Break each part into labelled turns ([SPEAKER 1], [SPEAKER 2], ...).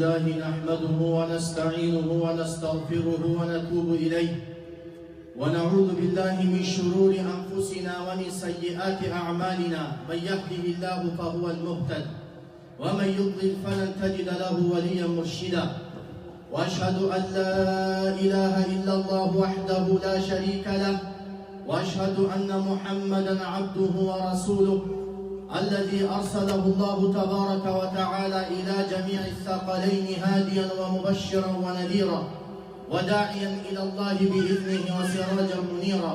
[SPEAKER 1] الله نحمده ونستعينه ونستغفره ونتوب إليه ونعوذ بالله من شرور أنفسنا ومن سيئات أعمالنا. من يهده الله فهو المهتد ومن يضلل فلن تجد له وليا مرشدا. وأشهد أن لا إله إلا الله وحده لا شريك له، وأشهد أن محمدا عبده ورسوله الذي أرسله الله تبارك وتعالى إلى جميع الثقلين هاديا ومبشرا ونذيرا وداعيا إلى الله بإذنه وسراجا منيرا.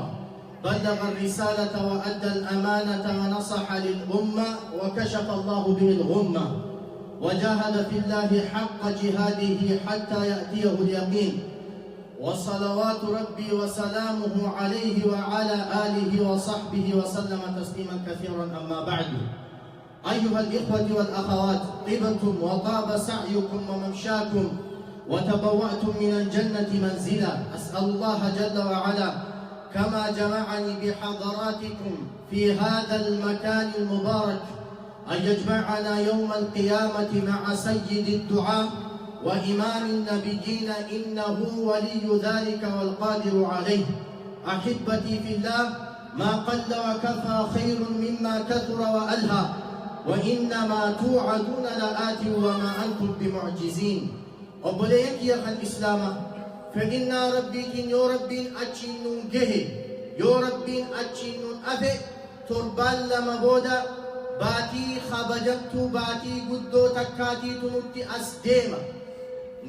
[SPEAKER 1] بلغ الرسالة وأدى الأمانة ونصح للأمة وكشف الله به الغمة، وجاهد في الله حق جهاده حتى يأتيه اليقين. وصلوات ربي وسلامه عليه وعلى آله وصحبه وسلم تسليما كثيرا. أما بعد، أيها الإخوة والأخوات، طبتم وطاب سعيكم وممشاكم وتبوأتم من الجنة منزلا. أسأل الله جل وعلا كما جمعني بحضراتكم في هذا المكان المبارك أن يجمعنا يوم القيامة مع سيد الدعاء وإمام النبيين، إنه ولي ذلك والقادر عليه. أحبتي في الله، ما قل وكفى خير مما كثر وألهى، وإنما توعدون لآت وما أنتم بمعجزين. أبليك يا الإسلام، فإن ربكين يا ربين أتشين جه يا ربين أتشين أفي تربال لما بودا باتي خبجت باتي قدو تكاتي تنبتي أسديمة.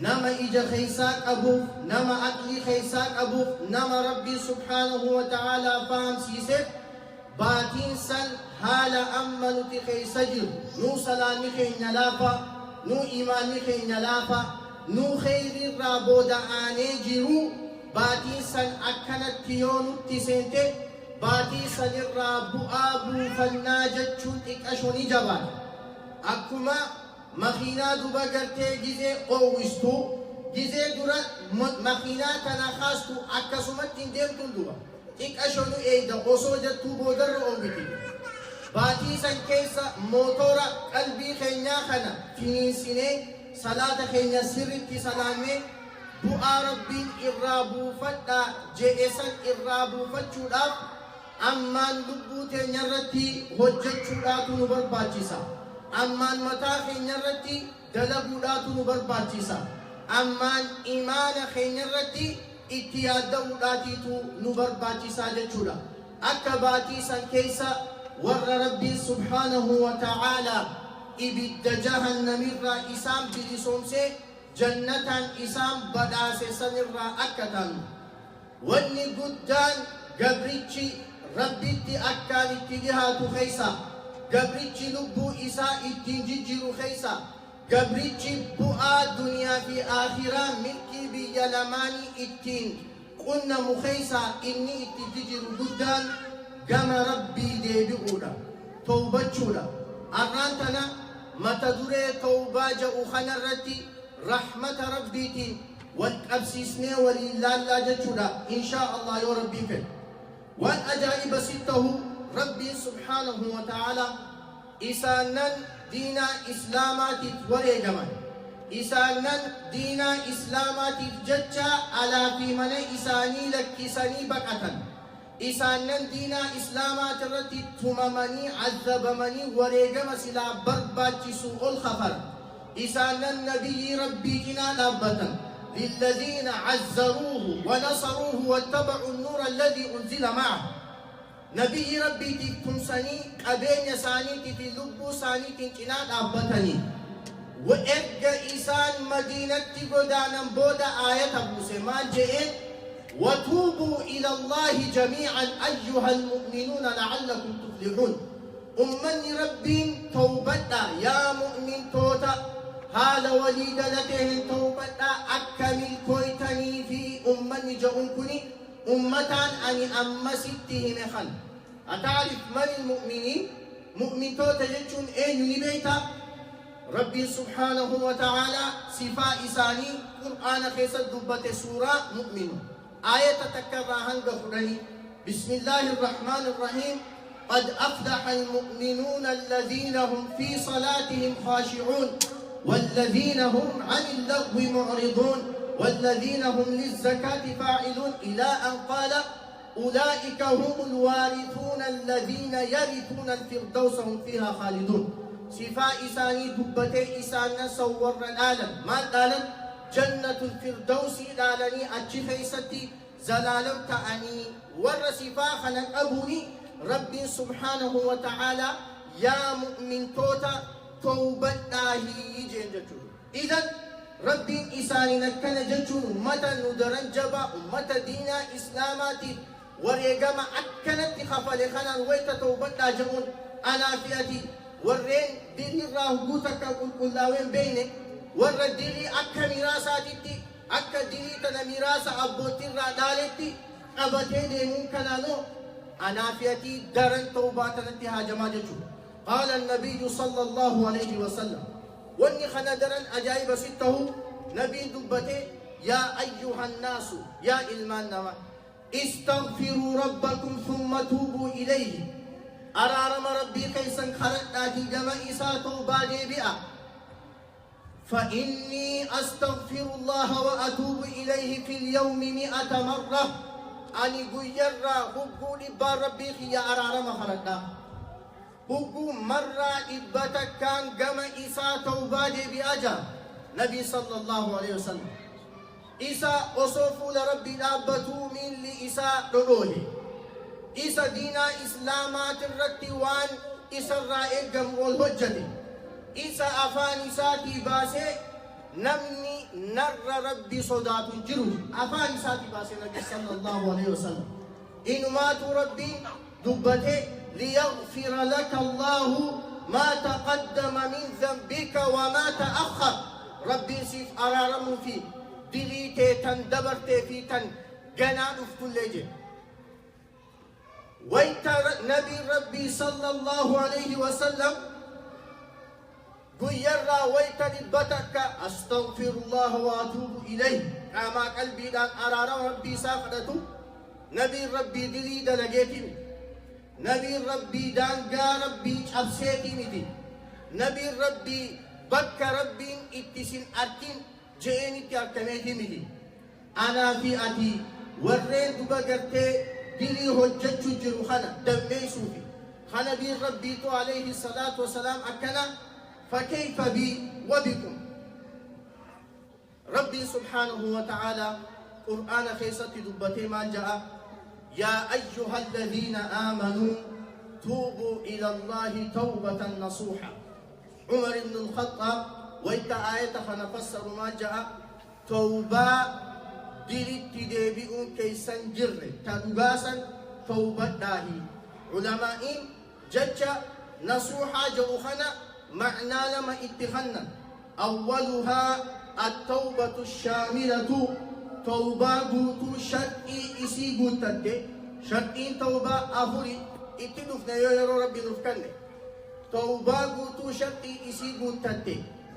[SPEAKER 1] نما إجا خيساك أبوف، نما أكلي خيساك أبوف، نما ربي سبحانه وتعالى فهم سيسف باتين سل حالا أمنتي خيسجر. نو سلامي خي نلافا، نو إيماني خي نلافا، نو خير رابودا آني جرو. باتين سل أكنت كيون تسنتي باتي سل الرابو آبو فالناجة چونتك أشوني جبان. أكما مخينا دوبا گرتے جزے اوستو جزے دورا مخينا تناخاستو اکسومت تندیم تندوبا ایک اشونو ایدا اوسو جتو بودر اوگتی باتی سن کیسا موتورا قلبی خینا خنا فینین سنے صلاة خینا سرتی سلامے دعا ربین ارابو فتا جیسن ارابو فتشوداف امان لبو تنیرتی حجت چوداتو نبر باچیسا. أمان متا خينرتي دلبوداتو نبرباتيسا. أمان إيمان خينرتي اتيادوداتي تو نبرباتيسا جچودا. أكباتيسا كيسا ور ربي سبحانه وتعالى إبد جهنم الرئيسان بلسومسي جنة إسام بداس سنر أكتان. وني قدان قبريتشي ربيتي أكان اتجاهاتو خيسا. قبرتش لبو إساء التنججر خيسا. قبرتش بؤا دنيا في آخرة ملكي بيلماني التين قلنا مخيسا إني التنججر قدان قام ربي دي بؤولا توبة شولا. أرانتنا متدري توبة جاء خنرتي رحمة ربيتي والأبسيسني ولله لا جشولا إن شاء الله يا ربي فيه. وأن أجائب سته ربي سبحانه وتعالى إسانن دينا إسلامات وريجمان إسانن دينا إسلامات جتشا على في من إساني لك إساني بكتن إسانن دينا إسلامات رتي تممني عذبمني وريجم سلا بربات سوء الخفر. إسانن نبي ربي كنا لابتن للذين عزروه ونصروه واتبعوا النور الذي أنزل معه. نبي ربي تمسني قبين يساني في لبو ساني تنكنات أبتني. وإرجع إسان مدينة قدانا بودا آية أبو سمان جئين وتوبوا إلى الله جميعا أيها المؤمنون لعلكم تفلحون. أمني ربي توبتا يا مؤمن توتا هذا وليد لتهن توبتا أكمل كويتني في أمني جاءنكني أمتان أني أما ستهم خل. أتعرف من المؤمنين؟ مؤمن توتا جتشون أين نبيتا ربي سبحانه وتعالى صفاء إساني قرآن خيسة دبة سورة مؤمن آية تكرهن قفرني. بسم الله الرحمن الرحيم. قد أفلح المؤمنون الذين هم في صلاتهم خاشعون والذين هم عن اللغو معرضون والذين هم للزكاة فاعلون إلى أن قال أولئك هم الوارثون الذين يرثون الفردوس هم فيها خالدون. صفاء إساني دبتي إسانا صور العالم ما العالم جنة الفردوس العالمي أجي ستي زلالم تعني ور صفاء خلق أبوني ربي سبحانه وتعالى يا مؤمن توتا توبة يجين جتشو. إذن ربي إساني نكن جتشو متى ندرن جبا متى دينا إسلاماتي وريقما أكنت خفل خنا ويتا توبة جمون أنا فياتي ورين ديري راهبوتك كلاوين بيني ور ديري أكا ميراساتي أكا ديري تنا ميراس أبوتي رادالتي أبتي ديمون كنانو أنا فياتي درن توباتنا هاجما جتشو. قال النبي صلى الله عليه وسلم وني خندرن أجايب سته نبي دبته يا أيها الناس يا إلمان نما استغفروا ربكم ثم توبوا إليه أرارم ربي كيسا خرجت آتي جمع إساته باجي بئة فإني أستغفر الله وأتوب إليه في اليوم 100 مرة أني قيرا بقولي بار ربي يا أرارم خرجت بقو مرة إبتك كان جمع إساته باجي بأجا نبي صلى الله عليه وسلم إسا أصوفوا لربي دابتو من لإسا رؤوه إسا دينا إسلامات الرتوان إسا الرائق والهجة إسا أفان إساتي باسي نمني نر ربي صدات جروج أفان إساتي باسي نبي صلى الله عليه وسلم إنمات ربي دبته ليغفر لك الله ما تقدم من ذنبك وما تأخر ربي سيف أرارم فيه دليتي تندبرتي في تن جنان في كل جه ويت نبي ربي صلى الله عليه وسلم قيرا ويت لبتك أستغفر الله وأتوب إليه أما قلبي دان أرارم ربي سافدته نبي ربي دلي دلجيتي نبي ربي دانقا ربي أبسيتي مدي نبي ربي بك ربي اتسن أركين جئني تأكميتي مدي أنا في أتي ورين دبقرتي دلي هجج جروحنا دمي سوفي خنبي ربي تو عليه الصلاة والسلام أكنا فكيف بي وبكم ربي سبحانه وتعالى قرآن خيصة دبتي ما جاء يا أيها الذين آمنوا توبوا إلى الله توبة نصوحا عمر بن الخطاب وإنت آية فنفسر ما جاء توبة ديرت ديبئون كيسان جر تدباسا توبة داهي علماء ججا نصوحا جوخنا معنى لما اتخنا أولها التوبة الشاملة توبة قوتو شرقي إسي قوتت شرقين توبة أفري اتنفنا يا ربي نفكني توبة قوتو شرقي إسي قوتت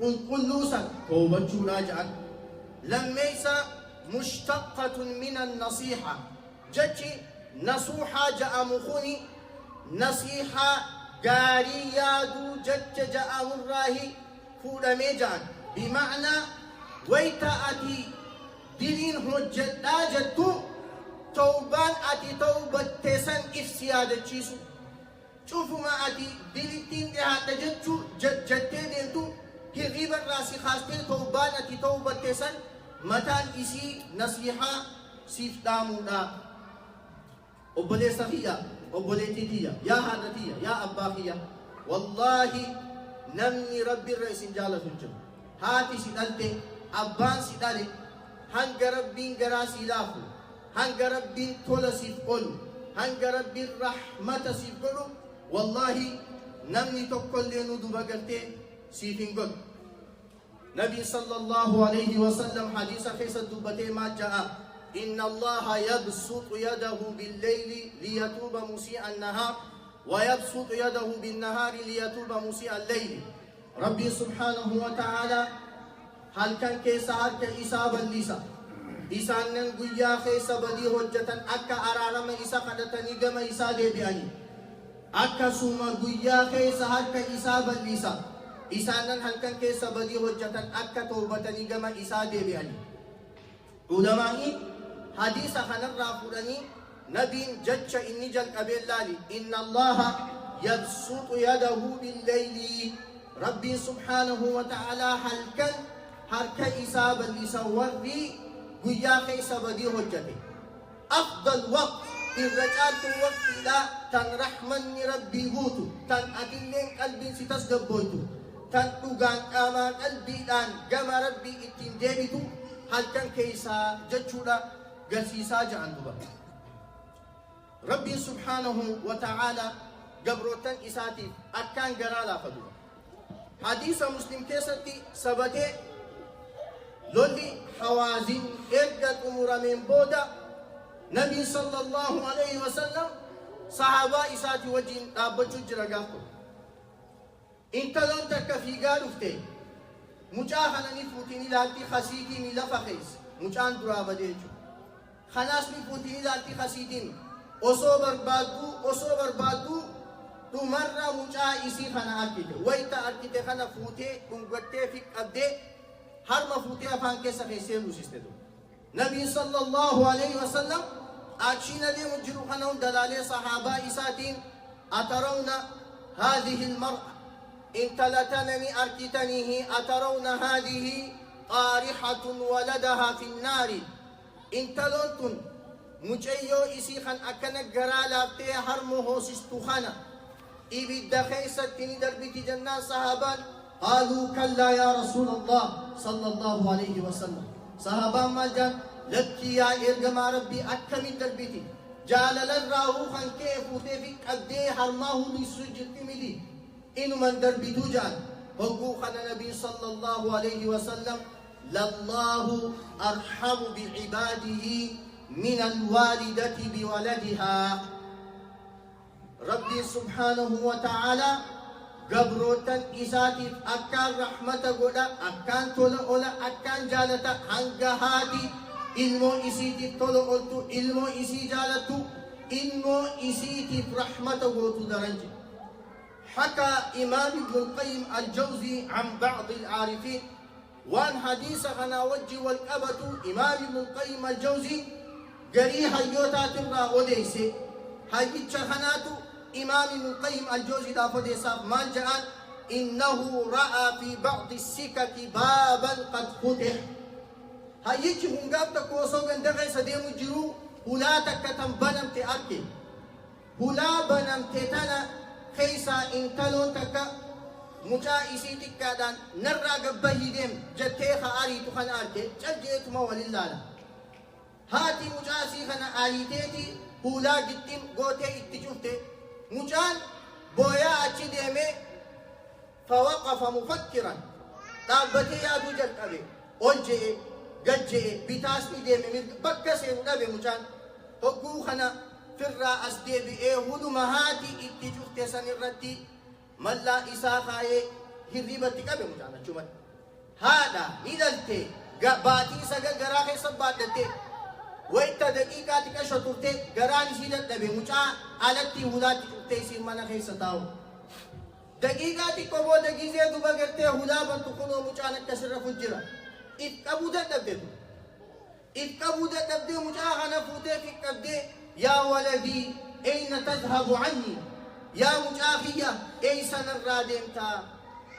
[SPEAKER 1] قل قلوسا توبة راجعا لما يسا مشتقة من النصيحة جتي نصوحة جاء مخوني نصيحة قاري يادو جت جاء مراهي فول ميجان بمعنى ويتأتي دلين هجت جتو توبان أتي توبة تسن إفسيادة تشيسو شوفوا ما أتي دلتين دهات جتو جتين دلتو هي غيب الراسي خاصتين توبان أتي توبة تسن متان إسي نصيحة سيف دامونا أبولي صفية أبولي تيتية يا هادتية يا أباخية والله نمني ربي الرئيس جالة الجو هاتي سيدالتي أبان سيدالي هنگ ربين غراسي لافو هنگ ربين تولا سيف قلو هنگ ربين رحمة سيف قلو والله نمني تقل لنو دوبا قلتي سيفين قل نبي صلى الله عليه وسلم حديث خيس دوبتي ما جاء إن الله يبسط يده بالليل ليتوب مسيء النهار ويبسط يده بالنهار ليتوب مسيء الليل ربي سبحانه وتعالى هل كان كيسا هرك إسابة ليسا إسانن قيا خيسا بدي هجة أكا أرارم إسا قدتني قم إسا دي بياني أكا سوما قيا خيسا هرك إسابة ليسا إسانا هل كان كيس بدي هجة أكا توبتني كما إسادي بأني علمائي حديث خنر رافرني نبي جج إني جل قبل لالي إن الله يبسط يده بالليل ربي سبحانه وتعالى هل كان حركة إسابة لسوري قيا كيس بدي هجتي أفضل وقت الرجال وقت لا تن رحمن ربي بوتو تن أدلين قلبي ستسقب بوتو تن تغان أما قلبي لان قما ربي اتن ديبتو هل كان كيسا ججولا قسيسا جعندوبا ربي سبحانه وتعالى قبروتن إساتي أكان قرالا فدوبا حديث مسلم كيستي سبتي لولي حوازن إرقت أمور من بودا نبي صلى الله عليه وسلم صحابة إساتي وجين أبجو جرقاكو انت لن تكفي قالوا فتي مجاهنا نفوتيني لالتي خسيتي ملفا خيس مجان درابة ديجو خلاص نفوتيني لالتي خسيتين أصوبر بادو تمرة مجاه إسي خنا أركيته ويتا أركيته خنا فوتي كنغوتي فيك أبدي هر مفوتي أفان كيسا خيسين وسيستدو نبي صلى الله عليه وسلم أكشين لي مجرو خنون دلالي صحابة إساتين أترون هذه المرأة إن تلتنني أركتنيه أترون هذه قارحة ولدها في النار إن تلنتن مجيو إسيخن أكنك قرالا بتي هرمه سستخنا إبدا خيستني دربتي جنان صحابان قالوا كلا يا رسول الله صلى الله عليه وسلم صحابان ما جان لكي يا إرقما ربي أكمل دربتي جال للراهوخا كيف وتفك أبدي هرماه لسجد ملي إنو من دربتو جان حقوقنا نبي صلى الله عليه وسلم لله أرحم بعباده من الوالدة بولدها ربي سبحانه وتعالى قبروتن إساتف أكان رحمة قولا أكان تولا أولا أكان جالتا هنگهاتي إلمو إسيتف تولا أولتو إلمو إسي جالتو إلمو إسيتف رحمة قوتو درنجي حكى إمام ابن القيم الجوزي عن بعض العارفين وان حديث غنا وجه والأبد إمام ابن القيم الجوزي قريها يوتات الرا وديسي هايتش خناتو إمام ابن القيم الجوزي دافو ديسا مال جان إنه رأى في بعض السكك بابا قد فتح هايتش هنقاب تكوصو قندغي سديم جرو هلا تكتن بنمت أركي هلا بنمت تنا خيسا انتلون تكا مجائسي تكادان نرى قبه ديم جتيخ آري تخن آركي جلجيت مولي الله هاتي مجاسي خنا آيتيتي هولا جتين قوتي اتجوفتي مجان بويا اچي ديمي فوقف مفكرا تابتي يادو جلت أبي أولجي قجي بتاسمي ديمي بكسي ونبي مجان هقو خنا فرا أسدي بإيه هدو مهاتي اتجوفتي سنرتي ملا إساخاي هريبتي كبه مجانا چومت هذا ندلتي باتي سگا گراخي سبادتي ويتا دقيقة كشطرتي گراني سيدت نبي مجا علتي هلاتي چوبتي سير منا خي ستاو دقيقة كبو دقيقة دوبا گرتي هلا بنتخنو مجانا كسر فجرا اتقبودت نبدو اتقبودت نبدو مجا غنا فوتي في قبدي يا ولدي أين تذهب عني يا مجاخية أي سنة الرادمتا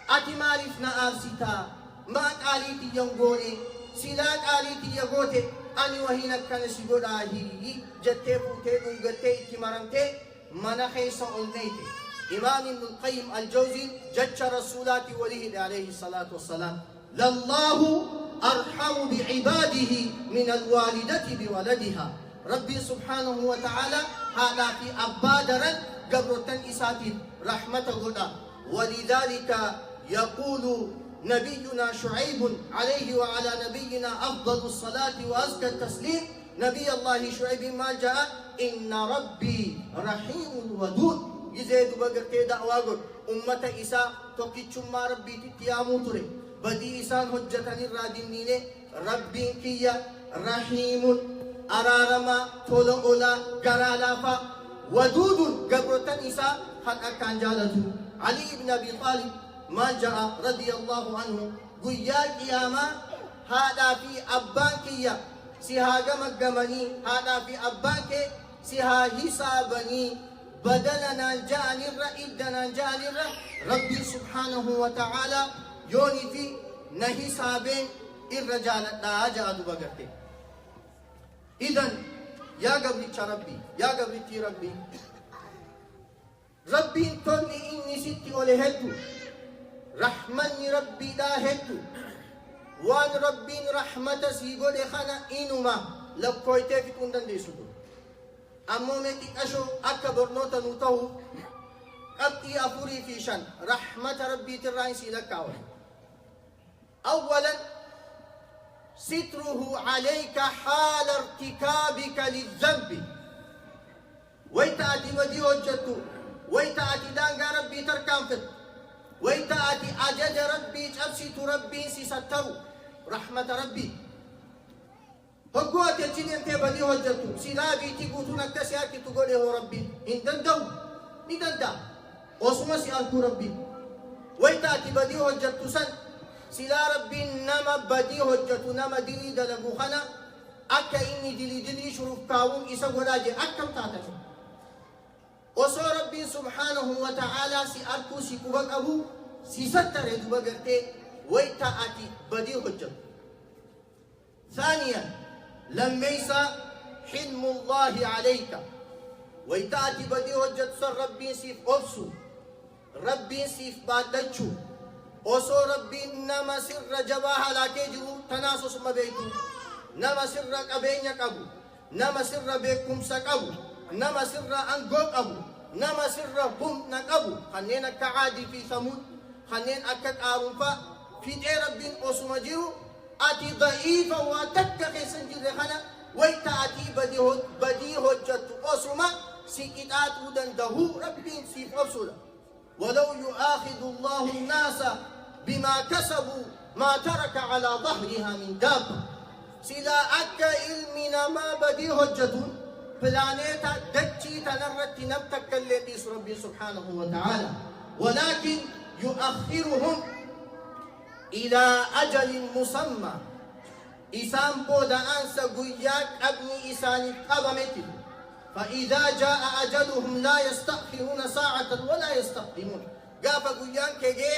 [SPEAKER 1] أتي معرفنا آرسيتا ما قاليتي ينقوني سلا قاليتي يقوتي أني وهينك كان سيقول آهي جتي فوتي ننقلتي اتمارمتي منا خيسا أولنيتي إمام ابن القيم الجوزي جج رسولات وليه عليه الصلاة والسلام لله أرحم بعباده من الوالدة بولدها ربي سبحانه وتعالى هذا في أبادرا قبرتن إساتين رحمة غدا ولذلك يقول نبينا شعيب عليه وعلى نبينا أفضل الصلاة وأزكى التسليم نبي الله شعيب ما جاء إن ربي رحيم ودود يزيد بقرتي دعواقر أمة إساء توكيتش ما ربي تتيامو تري بدي إسان هجتني الرادمين ربي كيا رحيم أرارما تولولا قرالافا ودود قبرتن إساء حق أكان جالته علي بن أبي طالب ما جاء رضي الله عنه قيا قياما هذا في أبانكية سيها قمقمني هذا في أبانك سيها حسابني بدلنا جاني إدنا جاني ربي سبحانه وتعالى يوني في نحسابين الرجال لا جاء بغرتي. إذن يا قبلي ربي يا قبلي ربي ربي تولي إني ستي ولهدو رحمني ربي دا هدو وان ربي رحمة سيقو لخنا إنما لبكويته في كندن دي سدو أمو ميتي أشو أكبر نوتا نوتاو قبتي أفوري في شان رحمة ربي ترائن سيلك كاوي. أولا ستره عليك حال ارتكابك للذنب ويتأتي ودي وجدتو ويتأتي دانقا ربي تركانفت ويتأتي أجج ربي تأبسط ربي سيستو رحمة ربي هقوة تجين انت بدي وجدتو سلابي تقوتو نكسياكي تقولي هو ربي اندندو ندندا وصما سيالكو ربي ويتأتي بدي وجدتو سن سلا ربي نما بدي وجدتو نما دلي دلقو خنا أكا إني دلي شروف كاوم إسا ولاجي أكام تاتشو وصو ربي سبحانه وتعالى سيالكو سيكوبك أبو سيستر يدو بغرتي ويتأتي بدي وجدتو. ثانيا لميس حلم الله عليك ويتأتي بدي وجد سر ربي سيف أبسو ربي سيف بادتشو وصو ربي نما سر جباها لا تجو تناسس ما بيتو نما سر قبينك أبو نما سر بيكم سك أبو نما سر أنقوك أبو نما سر هم نك أبو خنين كعادي في ثمود خنين أكك آرنفا في ربي أسو مجيرو أتي ضعيفة وتكك سنجر خنا ويتأتي بدي هجت أسما سكتات ودنده ربي سيف أبسولا ولو يؤاخذ الله الناس بما كسبوا ما ترك على ظهرها من دابة سلا أكا علمنا ما بدي هجت بلانيتا دجي تنرت نبتك الذي ربي سبحانه وتعالى ولكن يؤخرهم إلى أجل مسمى إسان بودا أنسى قياك أبني إسان قبمتل فإذا جاء أجلهم لا يستأخرون ساعة ولا يستقدمون قاف قيان كيجي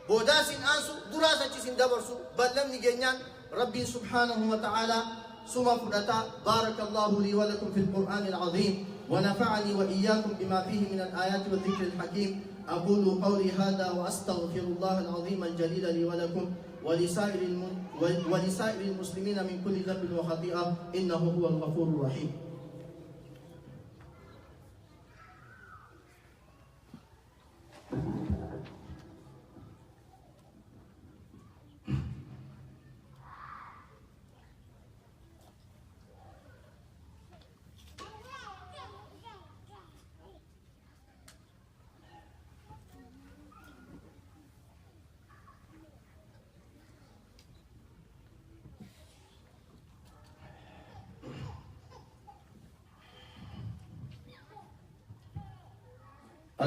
[SPEAKER 1] بوداس أنسو دراسة سن دبرسو بلم نجنان ربي سبحانه وتعالى سما فرطا. بارك الله لي ولكم في القرآن العظيم ونفعني وإياكم بما فيه من الآيات والذكر الحكيم. أقول قولي هذا وأستغفر الله العظيم الجليل لي ولكم ولسائر المسلمين من كل ذنب وخطيئة إنه هو الغفور الرحيم.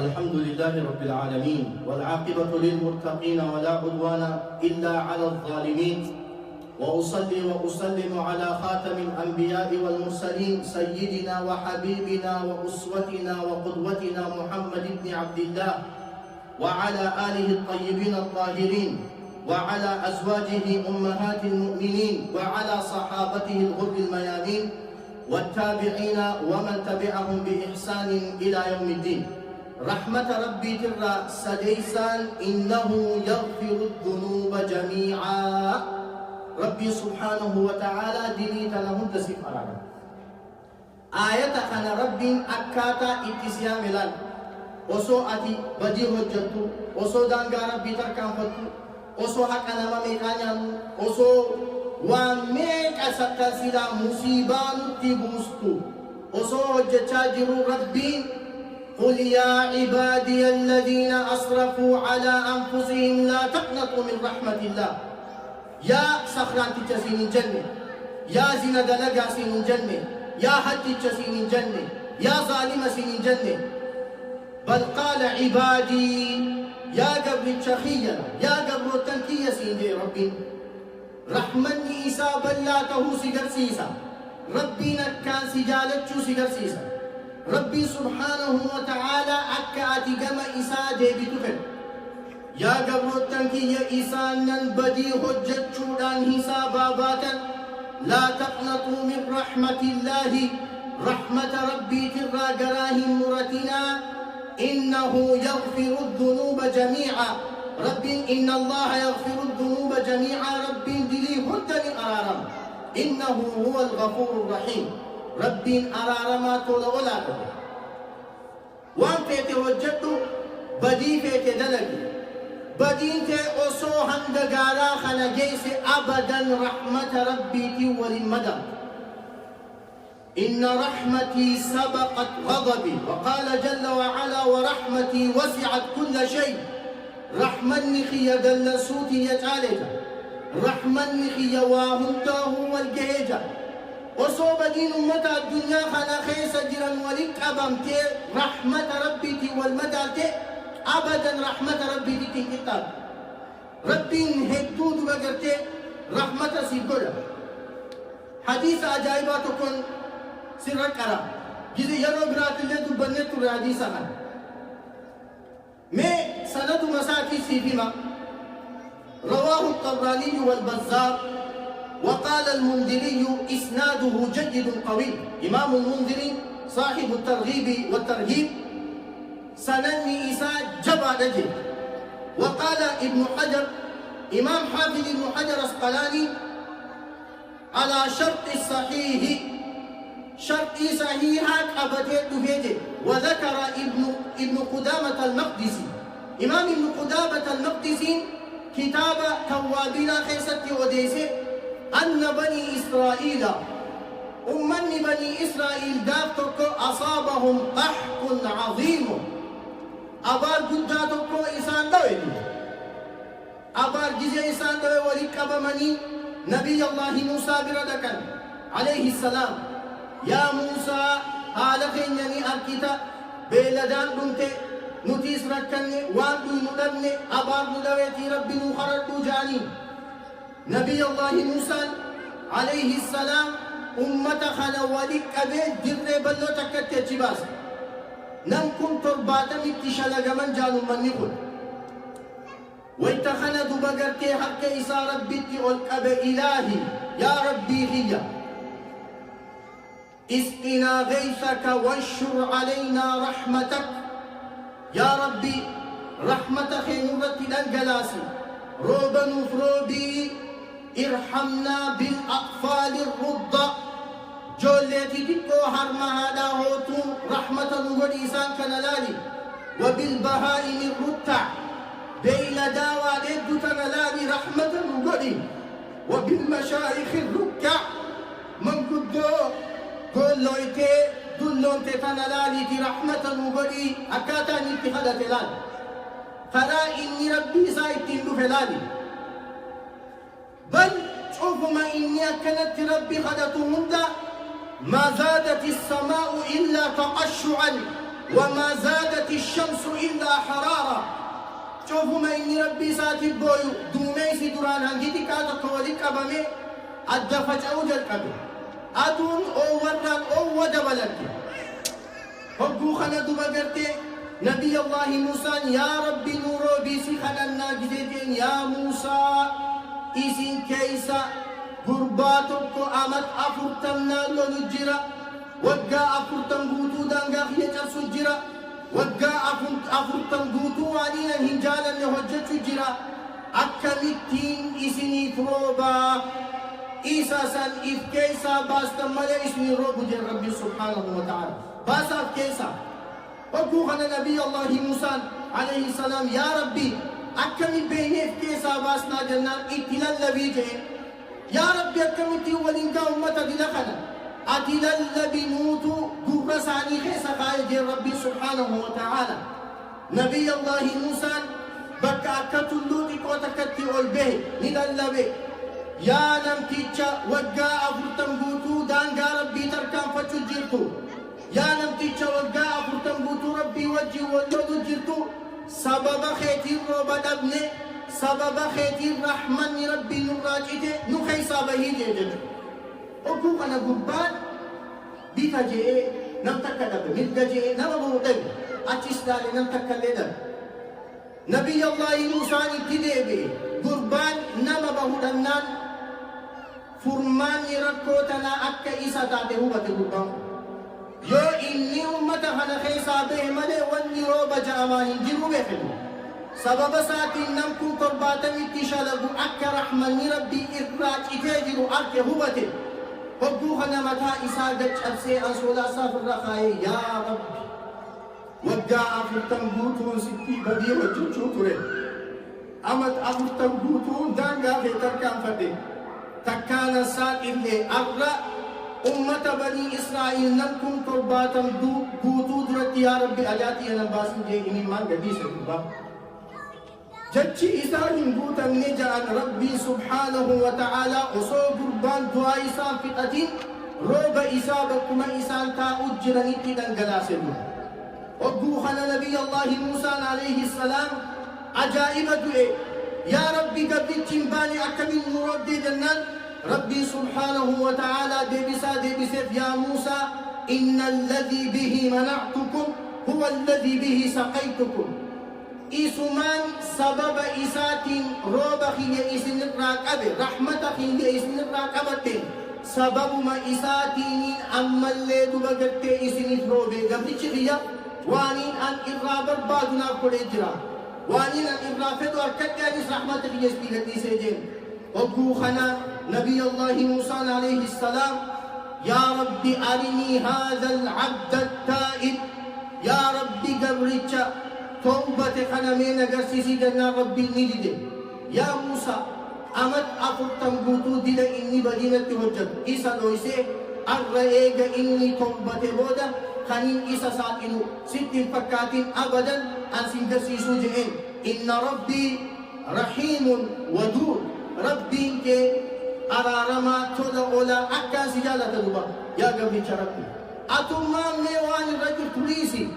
[SPEAKER 1] الحمد لله رب العالمين والعاقبة للمتقين ولا عدوان إلا على الظالمين وأصلي وأسلم على خاتم الأنبياء والمرسلين سيدنا وحبيبنا وأسوتنا وقدوتنا محمد بن عبد الله وعلى آله الطيبين الطاهرين وعلى أزواجه أمهات المؤمنين وعلى صحابته الغر الميامين والتابعين ومن تبعهم بإحسان إلى يوم الدين. رحمة ربي ترى سديسان إنه يغفر الذنوب جميعا. ربي سبحانه وتعالى ديني تنهم تسيف أرانا آية خان ربي أكاتا اتسيام لان وصو أتي بدي هجرتو وصو دانغا ربي تركان فتو وصو حقنا مميكانيا وصو وميك أسكا سلا مصيبان تبوستو وصو هجتاجر ربي قل يا عبادي الذين أسرفوا على أنفسهم لا تقنطوا من رحمة الله. يا صخران تجسين الجنة يا زنا دلقا سين الجنة يا حد تجسين الجنة يا ظالم سين الجنة بل قال عبادي يا قبر الشخية يا قبر التنكية سيدي ربي رحمني إيسا بلاته سيقرسيسا ربي نكان سجالتشو سيقرسيسا ربي سبحانه وتعالى أكاتي قم إيسا ديبي تفل يا قبر التنكية إيسا ننبدي حجتشو لان حسابا باتا لا تقنطوا من رحمة الله رحمة ربي ترى قراهم مرتنا إنه يغفر الذنوب جميعا رب إن الله يغفر الذنوب جميعا رب دلي هدني أرارم إنه هو الغفور الرحيم رب أرارما طول أولاده وان فيت وجدت بدي فيت دلقي بدين تي أصو هندقارا خنجيس أبدا رحمة ربي تول المدى إن رحمتي سبقت غضبي وقال جل وعلا ورحمتي وسعت كل شيء رحمني خي دل سوتي يتعالج رحمني خي واهمته والجهجة وصوب دين متى الدنيا خنا خيس جرا ولك أبمتي رحمة ربي والمدى أبدا رحمة ربي تي كتاب ربي هدود بقرتي رحمة سيقول حديث أجايباتكم سر كرا جزي يرو برات اللي تبنيت الحديث هذا ما سند مساكي سيفيما رواه الطبراني والبزار وقال المنذري إسناده جيد قوي إمام المنذري صاحب الترغيب والترهيب سنني إساء جبا نجي وقال ابن حجر إمام حافظ ابن حجر اسقلاني على شرط الصحيح شرط صحيحا أبتيت بيجي وذكر ابن قدامة المقدسي إمام ابن قدامة المقدسي كتاب توابين خيست وديسي أن بني إسرائيل أمني بني إسرائيل دافتك أصابهم قحط عظيم أبار قداتك إسان دوي أبار جزي إسان دوي ولك أبمني نبي الله موسى بردكا عليه السلام يا موسى حال خيني أركتا بيلدان دمت نتيس ركني وانتو ندبني أبار ندويتي ربي نخرج جاني نبي الله موسى عليه السلام أمة خنا ولك أبي جر بلو تكت جباس نم كن ترباتا متشال من جانو من نقول ويتخنا دبقرتي حق إسا ربتي والكب إلهي يا ربي هي اسقنا غيثك وانشر علينا رحمتك يا ربي رحمة خيمرة الأنجلاسي روبا نفروبي ارحمنا بالأطفال الرضع جولتي تكو حرم هذا هوتو رحمة نقول إسان كنلالي وبالبهائم الرتع بين داوى لدو تنلالي رحمة نقول وبالمشايخ الركع من قدو كل لويتي دلون تتنلالي دي رحمة نقولي أكاتا نتخذ تلال فلا إني ربي سايتين فلالي بل شوف ما إني أكنت ربي خدتهم دا ما زادت السماء إلا تقشعا وما زادت الشمس إلا حرارة شوف ما إني ربي ساتي بويو دوميسي دران هنجيتي كاتا كوليك أبامي أدفج أوجل كبير أدون أو وران أو ودبلت هبو خنا دبقرتي نبي الله موسى يا ربي نورو بيسي خنا الناجدين يا موسى إسين كيسا قرباتك أمت أفرتمنا لنجرا وقا أفرتم بوتو دانغا خيجر سجرا وقا أفرتم بوتو علينا هنجالا لهجة سجرا أكمتين إسيني فروبا إيسا سان إف كيسا باستم ملي اسمي روب جل ربي سبحانه وتعالى باسا كيسا وقوخنا نبي الله موسى عليه السلام يا ربي أكمل بيني إف كيسا باسنا جنان إتلال لبيجي يا ربي أكمل تيولينكا أمتا دلخنا أتلال لبنوتو قرساني خيسا خايج ربي سبحانه وتعالى نبي الله موسى بكا أكتلوتي كوتكتي والبيه ندل لبيه يا نمتيجا وقا أفرتم بوتو دانغا ربي تركان فتو جرتو يا نمتيجا وقا أفرتم بوتو ربي وجي ولدو جرتو سبب خيتي روبا ابني سبب خيتي الرحمن ربي نراجته نخي سابه جيجت أبو أنا قربان بيتا جئ نمتكلم ملقا جئ نمبو دب أتشتالي نمتكلم نبي الله موسى ابتدي قربان نمبو دنان فرمان ركوتنا أكا إسا تاته بتقربان يو إني أمتا خنا خيسا به ملي واني روبا جامان جنو بخلو سبب ساتي نمكن قرباتا اتشالبو أكا رحمن ربي إخراج إتاجرو أكا هبته وقو خنا متا إسا دج أبسي أنسولا سافر رخاي يا رب وقع أفرتن بوتون ستي بدي وجوشو توري أمت أفرتن بوتون دانغا في تركان فتي تكانا سات إلي أغرى أمة بني إسرائيل نمكن قرباتا بوتو درت يا ربي أجاتي أنا باسم جي إني مان قدي سكبا جتشي إسانين بوتا نجعل ربي سبحانه وتعالى أصو قربان دعا إسان فتاتين روبا إسابكما إسان تا أجرني تدن قلاسل وقوخنا نبي الله موسى عليه السلام عجائبة يا ربي قبل تنباني أكمل مرد جنان ربي سبحانه وتعالى ديبسا يا موسى إن الذي به منعتكم هو الذي به سقيتكم إسمان سبب إساتين روبا خي إسن الراكبة رحمة خي إسن الراكبة سبب ما إساتين أما اللي دبقت إسن روبا قبل تشخيا وانين أن إقرابر بادنا قريجرا وانين أن إقرافت واركت جانس رحمة خي إسبيلت إسجين وقوخنا نبي الله موسى عليه السلام يا ربي أرني هذا العبد التائب يا ربي قبرتش توبة خنمين قرسيسي دنا ربي نجد يا موسى أمت أفرتم قوتو دل إني بدينة وجد إسا دويسي الرئيق إني توبة بودا خنين إسا ساكنو ست فكات أبدا أنسين قرسيسو جئين إن ربي رحيم ودود ربي كي أرارما تودا أولا أكا سجالة دوبا يا قبل ربي أتمام ميوان الرجل تريسي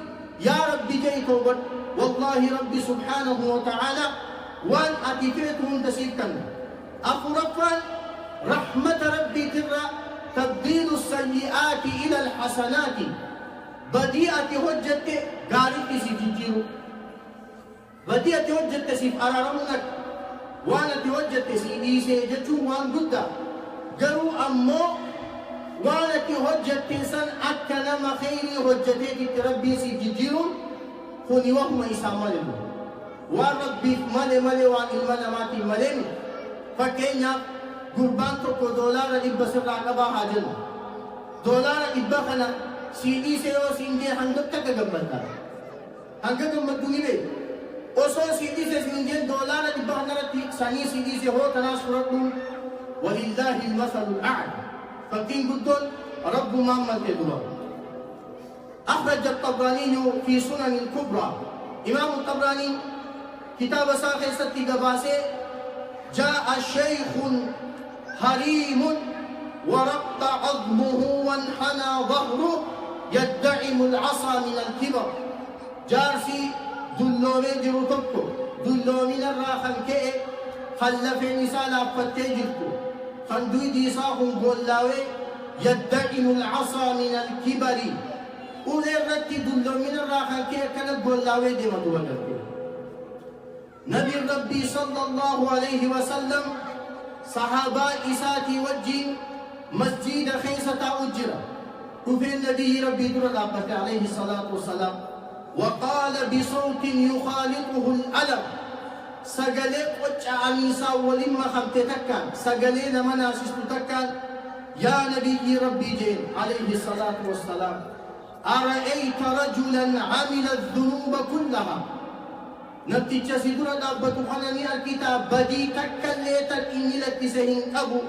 [SPEAKER 1] يا ربي جاي توبت والله ربي سبحانه وتعالى وان أتفيتهم تسيكا أفرفا رحمة ربي ترى تبديل السيئات إلى الحسنات بديئة هجت قارئ سيجيرو بديئة هجت سيف أرارمك وانا توجت سيدي سيجتو وان قد قروا أمو وانا توجت سن أكنا ما خيري هجتك ربي سيجيرو خوني وهم إسامالي وان ربي مالي مالي وان المناماتي مالي فكينا قربان توقو دولار إبا سرع قبا حاجل دولار إبا خنا سيدي سيو سيندي هنگت تك قبلتا هنگت قبلتوني بي ओसो सीधी से Indian dollar दिबानरती सनी सीधी से हो तनासुरतु वलिल्लाहिल मसलुल अअला फकिन गुद्दुल रब्बु मुहम्मद के दुआ अखरज الطبراني في سنن الكبرى امام الطبراني كتاب ساخر ستي गवासे جاء شيخ حريم ورق عظمه وانحنى ظهره يدعم العصا من الكبر جارسي دلومي جرو تبكو دلومي الراخل كئ خلف نساء فتي جرتو خندوي ديساهم قولاوي يدعم العصا من الكبر أولي رتي دلومي الراخل كئ كانت قولاوي دي مدوى نبي ربي صلى الله عليه وسلم صحابة إساتي وجي مسجد خيسة أجرة وفي النبي ربي درد عليه الصلاة والسلام وقال بصوت يخالطه الألم سجلي وجع عميسا ولما خبتتكا سجلي لما ناسستتكا يا نبي ربي جين عليه الصلاة والسلام أرأيت رجلا عمل الذنوب كلها نتيجة سيدنا دابة خناني الكتاب بدي تكليتك إني لتسهن أبو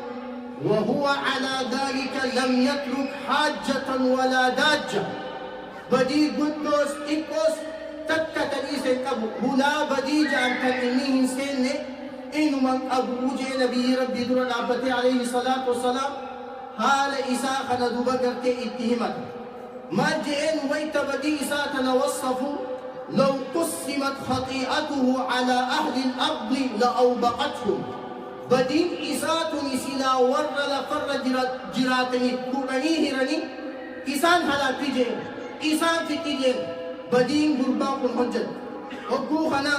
[SPEAKER 1] وهو على ذلك لم يترك حاجة ولا داجة بدي قدوس إكوس تكتنيس أبو هلا بدي جان كنيهن سنة إنه من أبو جي نبي ربي در العبد عليه الصلاة والسلام حال إساء خندوبا قرتي اتهمت ما جئن ويت بدي إساء تنوصفوا لو قسمت خطيئته على أهل الأرض لأوبقتهم بدين إساتني سلا ور لفر جراتني كورني هرني إسان هلاكي جين إسان فتي جين بدين قرباق الحجة وقوخنا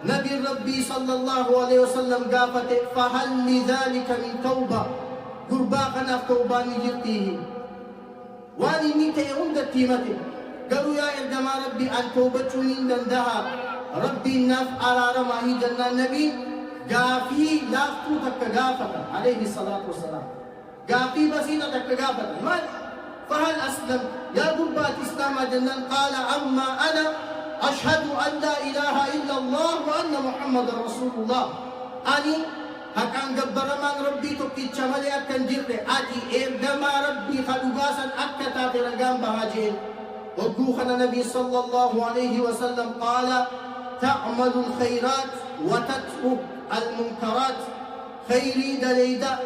[SPEAKER 1] نبي ربي صلى الله عليه وسلم قافت فهل لذلك من توبة قرباقنا توباني جرتيه واني نيتي عند التيمة قالوا يا إرجما ربي أن توبتني دندها ربي الناف على رماه جنة النبي قافي لافتو تكقافة عليه الصلاة والسلام قافي بسيطة تكقافة ما فهل أسلم يا قربات إسلام جنة قال أما أنا أشهد أن لا إله إلا الله وأن محمد رسول الله أني هكان قبر من ربي تكي تشمالي أكن جرد أتي إرجما ربي خلقاسا أكتا ترقام بهاجين وقوخنا النبي صلى الله عليه وسلم قال تعمل الخيرات وتترك المنكرات خيري دليدا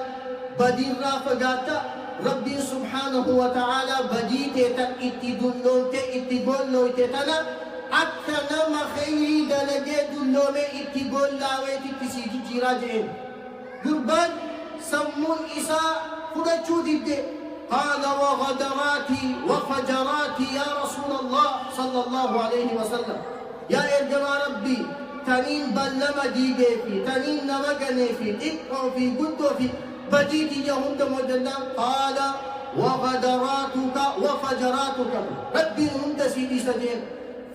[SPEAKER 1] بدين رافقاتا ربي سبحانه وتعالى بديتة اتدلون اتقول تتنا أكنا ما خيري دلجي دلون اتقول لاوي تتسيجي جراجين قربان سمون إساء فرجو دي قال وغدراتي وفجراتي يا رسول الله صلى الله عليه وسلم يا إرجما ربي تنين بلما ديجي في تنين نمجني في إقو في قدو في بديتي يهود مجنة قال وغدراتك وفجراتك ربي هم سيدي سجين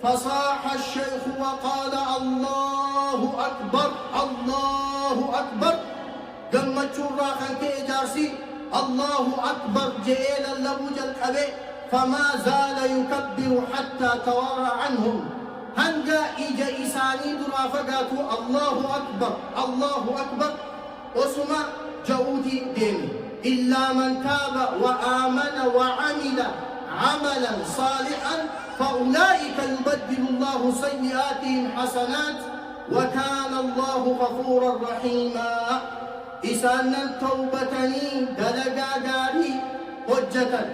[SPEAKER 1] فصاح الشيخ وقال الله أكبر الله أكبر قمت شراخا كإجارسي الله أكبر جئل اللبوج الكبير فما زال يكبر حتى توارى عنهم هنجا إجا إساني درافقاته الله أكبر الله أكبر وسمع جودي ديني إلا من تاب وآمن وعمل عملا صالحا فأولئك يبدل الله سيئاتهم حسنات وكان الله غفورا رحيما إسانا توبتني دلقا داري حجة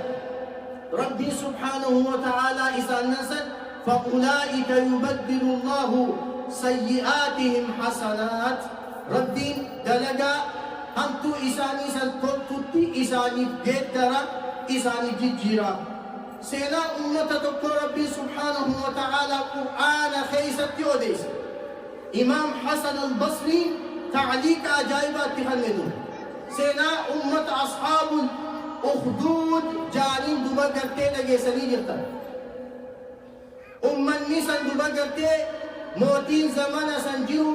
[SPEAKER 1] ربي سبحانه وتعالى إسانا سن فأولئك يبدل الله سيئاتهم حسنات ربي دلقا همتو إساني سن تلتي إساني جدرا إساني ججيرا سينا أمة دكتور ربي سبحانه وتعالى قرآن خيسة يوديس إمام حسن البصري تعليق عجائبات تخلدون سينا أمة أصحاب الأخدود جانين دوبا قرتي لگے سنی جرتا نسان دوبا قرتي موتين زمان سنجرو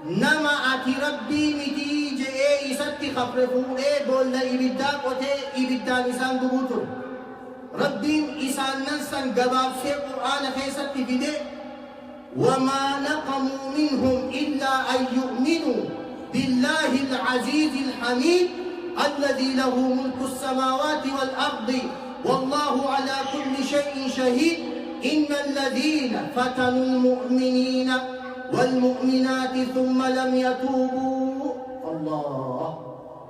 [SPEAKER 1] نما آتي ربي متي جئي إساتي خفرفون بولنا إبدا قوتي إبدا نسان دوبوتو ربي إسان نسان قباب سي قرآن خيستي فيدي وما نقموا منهم إلا أن يؤمنوا بالله العزيز الحميد الذي له ملك السماوات والأرض والله على كل شيء شهيد إن الذين فتنوا المؤمنين والمؤمنات ثم لم يتوبوا الله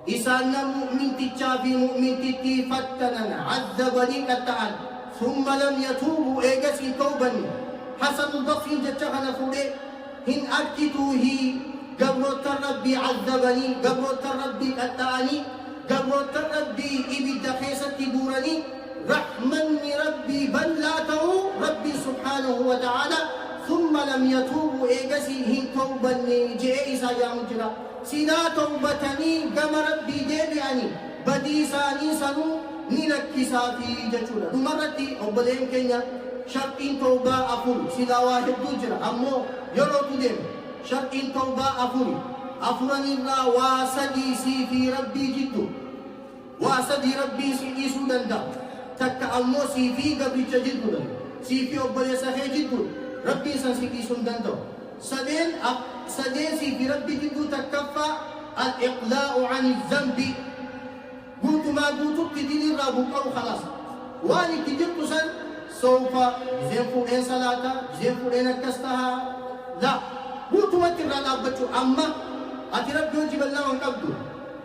[SPEAKER 1] إسانا مؤمن تتشافي مؤمن تتي فتنا عذبني كتعال ثم لم يتوبوا إيجاسي توبني حسن البصري جتشغنا فوري هن أكتوه قبرت ربي عذبني قبرت ربي قطعني قبرت ربي إبدا خيسة بورني رحمني ربي بلاته ربي سبحانه وتعالى ثم لم يتوبوا إيجاسي هن توبني جئيسا يا مجرى سنا توبتني قم ربي ديبعني بديساني سنو ننكسا في جتشولا نمرتي أبلين كينيا شرطين توبة أفول سلا واحد دجرة أمو يرو تدين شرطين توبة أفول أفرني الله واسدي سي في ربي جدو واسدي ربي سي سودان دا تك أمو سي في قبل جدو سي في أبلي سخي جدو ربي سي سودان دا سدين سي في ربي جدو تكفى الإقلاع عن الذنب قلت ما قلت تدين الرابق أو خلاص واني تجدت سن سوف زين صلاة زين كستها لا قلت ما ترى الأبتشو أما أترب جوجب الله ونقبضو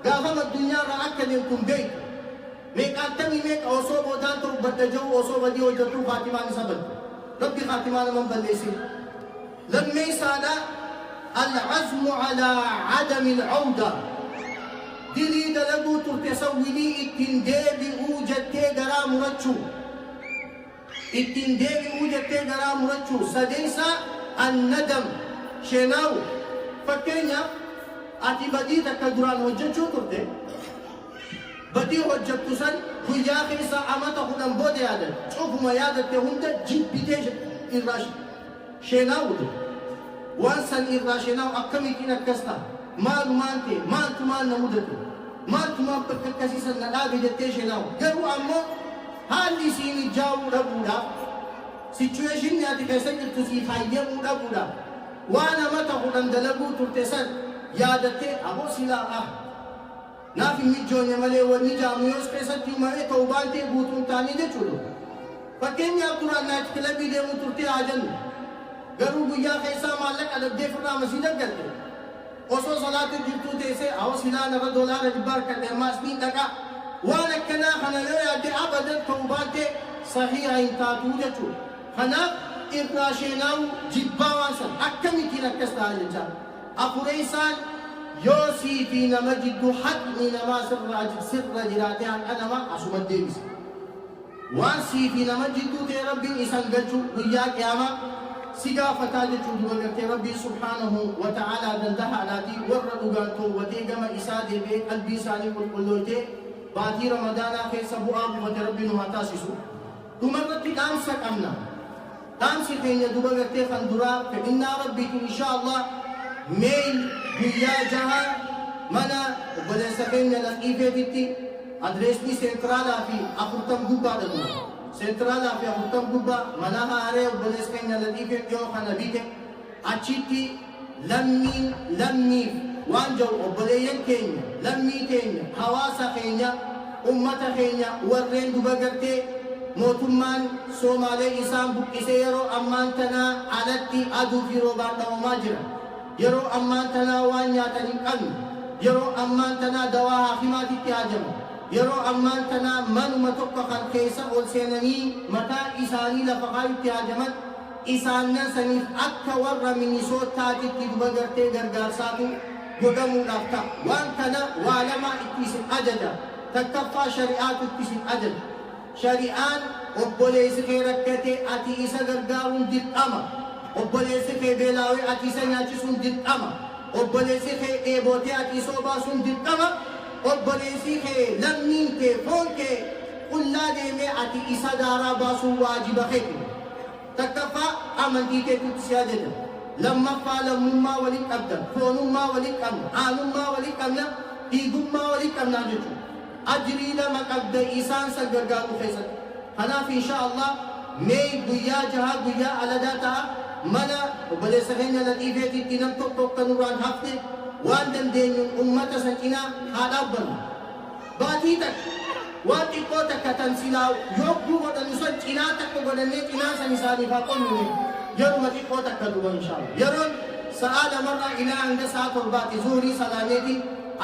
[SPEAKER 1] قافم الدنيا رأك لنكم بيت ميك أتمي ميك أوصوب ودان تربت جو أوصوب دي وجدتو فاتمة نسبت ربي خاتمان من بلسي لما يسانا العزم على عدم العودة دلي دلقو ترتسولي التندابي اوجدتي قرام رجو التندابي اوجدتي قرام رجو سديسا الندم شناو فكينا اتي بديتا كدران وجدتو ترتي بدي وجدتو سن ويا خيسا امتا خدن بودي هذا شوف ما يادت هندا جيب بيتيش الراش شناو دو وانسان الراشناو اكميتنا كستا مال مانتي مال نمودتو مال بككسيسا نلابي دتيشناو قالوا امو هالي سيني جاو ربودا سيتويشن ياتي كيسا جبتو سي خايمو ربودا وانا متا خدن دلقو ترتسن يادتي ابو سلا نافي ميجون يمالي ونجاميوس كيسا تيومالي توبانتي بوتون تاني دي چولو فكين يا قرآن نايت كلبي ديمو ترتي آجن garuu guyyaa keessaa maallaqa dhabdee firraa masiida galte osoo salaatti jirtuu teessee awwa silaa narra doolaara dhibbaa harkadhe ammaas ni dhaqa waan akkanaa kana yoo yaadde abadan ta'uu baatte sahiha hin taatuu jechuudha kanaaf irraa sheenaawu jibbaa waan san akkamittiin akkas ta'a jechaa afureessaan yoo sii fi nama jidduu haqni namaa sirra jiraatee hanqa namaa asuma deebisa waan sii fi nama jidduu ta'e rabbiin isan galchuu guyyaa qiyaamaa سقافة جتود وقت ربي سبحانه وتعالى دندها علاتي ورد قانتو وتيقم إسادي بي قلبي ساني والقلوتي باتي رمضان خي سبو آبو وتربي نها تاسسو تمرت تامسك أمنا تامسك إن يدوب وقت خندرا فإن ربي إن شاء الله ميل بياجها منا وبلسكين للإيفة بيتي أدريسني سنترالا في أخرتم قبا دلنا سنترالا في أخرتم قبا مناها عريب وبلسكين للإيفة جو خنبيته أچيتي لمي وانجو وبليين كينيا لمي كينيا حواسا كينيا أمتا كينيا ورين دوبا موتمان سومالي إسان بكيسي يرو أمان تنا علتي أدو في روبان وماجرا يرو أمان تنا وانياتني قلب يرو أمان تنا دواها خماتي تياجم يرو أمان تنا من متوقع كيسا والسيناني متى إساني لفقاي تياجمت إساننا سنيف أكا ورى من صوت تاتي تدوبا غرتي غرغارساتو قدمو لفتا وان تنا وعلما اتسم أجدا تكفى شريعات اتسم أجدا شريعان obboleessi kee rakkate ati isa gargaaruun dirqama obboleessi kee beelaawee ati isa nyaachisuun dirqama obboleessi kee dheebotee ati isa obaasuun dirqama obboleessi kee lammiin kee foon kee qullaa deemee ati isa daaraa baasuun waajiba keeti takkaffaa amantii keetutti si ajaja lammaffaa lammummaa waliin qabda foonummaa waliin qabna aanummaa waliin qabna dhiigummaa waliin qabnaa jechuudha ajrii lama qabda isaan san gargaaruu keessatti kanaaf insha Allah mee guyyaa jaha guyyaa aladaata mana obboleessa keenya latiifeetitti nam tokko kanurraan hafte waan dandeenyu ummata san cinaa haa dhaabbannu baatii takka waan xiqqoo takka tan silaa yogguu godhanu san cinaa takka godhannee cinaa san isaaniif haa qonnune yeruma xiqqoo takka duba insha Allah yeroon sa'aa lamarraa ilaa hanga sa'a torbaatti zuhurii salaameeti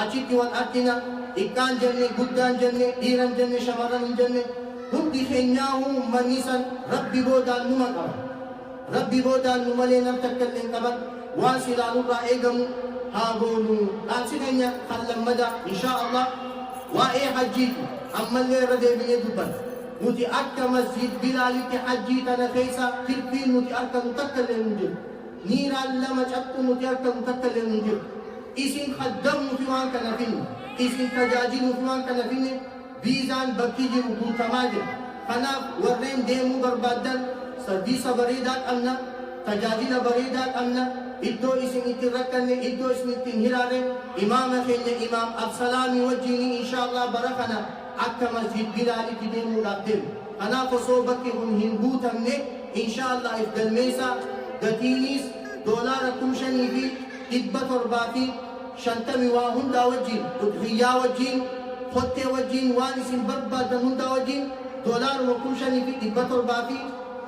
[SPEAKER 1] achitti wal argina xiqqaan jenne guddaan jenne dhiiran jenne shamarran hin jenne hundi keenyaahu maniisan rabbi boodaan numa qaba rabbi boodaan nu malee nam takkallee qaban waan silaanurraa eegamu haa goonu dhaamsi keenya kan lammada inshaa Allah waa'ee hajjiitu ammallee irra deebinee dubbanna nuti akka masjid bilaalitti hajjii tana keessa tirfiin nuti argamu takkallee nu jiru niiraan lama cabxu nuti argamu takkallee nu jiru isin khaddamnufi waan kana finne isin tajaajiluufi waan kana finne viizaan bakki jiru guutamaa jira kanaaf warreen deemuu barbaadan sardiisa bareedaa qabna tajaajila bareedaa qabna iddoo isin ittiin rakkanne iddoo isin ittiin hiraare imaama keenya imaam absalaamii wajjiin inshaallah bara kana akka masjid bilaalitti deemuudhaaf deemu kanaaf osoo bakki kun hin guutamne inshaallah if galmeessa gatiinis doolaara 5,750 waa hundaa wajjiin udhiyyaa wajjiin خوتي وجين وانسين برباد هندا وجين دولار وكوشاني في دبتور بافي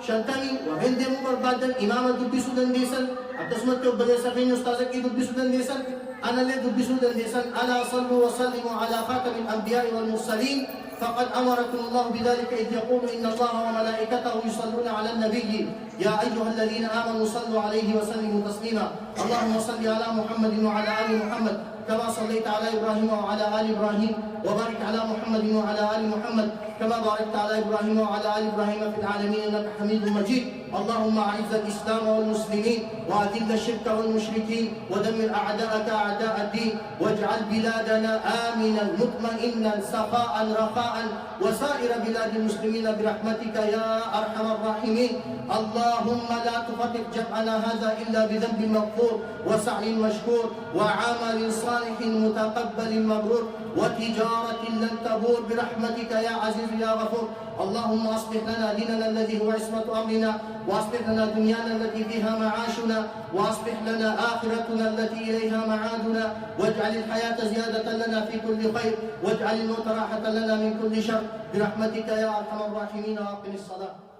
[SPEAKER 1] شنتاني وهندي مو برباد إمام دبي سودان ديسن أتسمت بلي سفين أستاذك دبي سودان ديسن أنا اللي دبي سودان ديسن ألا صلوا وسلموا على خاتم الأنبياء والمرسلين فقد أمركم الله بذلك إذ يقول إن الله وملائكته يصلون على النبي يا أيها الذين آمنوا صلوا عليه وسلموا تسليما. اللهم صل على محمد وعلى آل محمد كما صليت على إبراهيم وعلى آل إبراهيم، وبارك على محمد وعلى آل محمد كما باركت على إبراهيم وعلى آل إبراهيم في العالمين إنك حميد مجيد. اللهم أعز الإسلام والمسلمين وأذل الشرك والمشركين ودمر أعداءك أعداء الدين، واجعل بلادنا آمنا مطمئنا سخاء رخاء وسائر بلاد المسلمين برحمتك يا أرحم الراحمين. اللهم لا تفرق جمعنا هذا إلا بذنب مغفور وسعي مشكور وعمل صالح متقبل مبرور وتجارة لن تبور برحمتك يا عزيز يا غفور. اللهم أصلح لنا ديننا الذي هو عصمة أمرنا، وأصلح لنا دنيانا التي فيها معاشنا، وأصلح لنا آخرتنا التي إليها معادنا، واجعل الحياة زيادة لنا في كل خير، واجعل الموت راحة لنا من كل شر برحمتك يا أرحم الراحمين. وأقم الصلاة.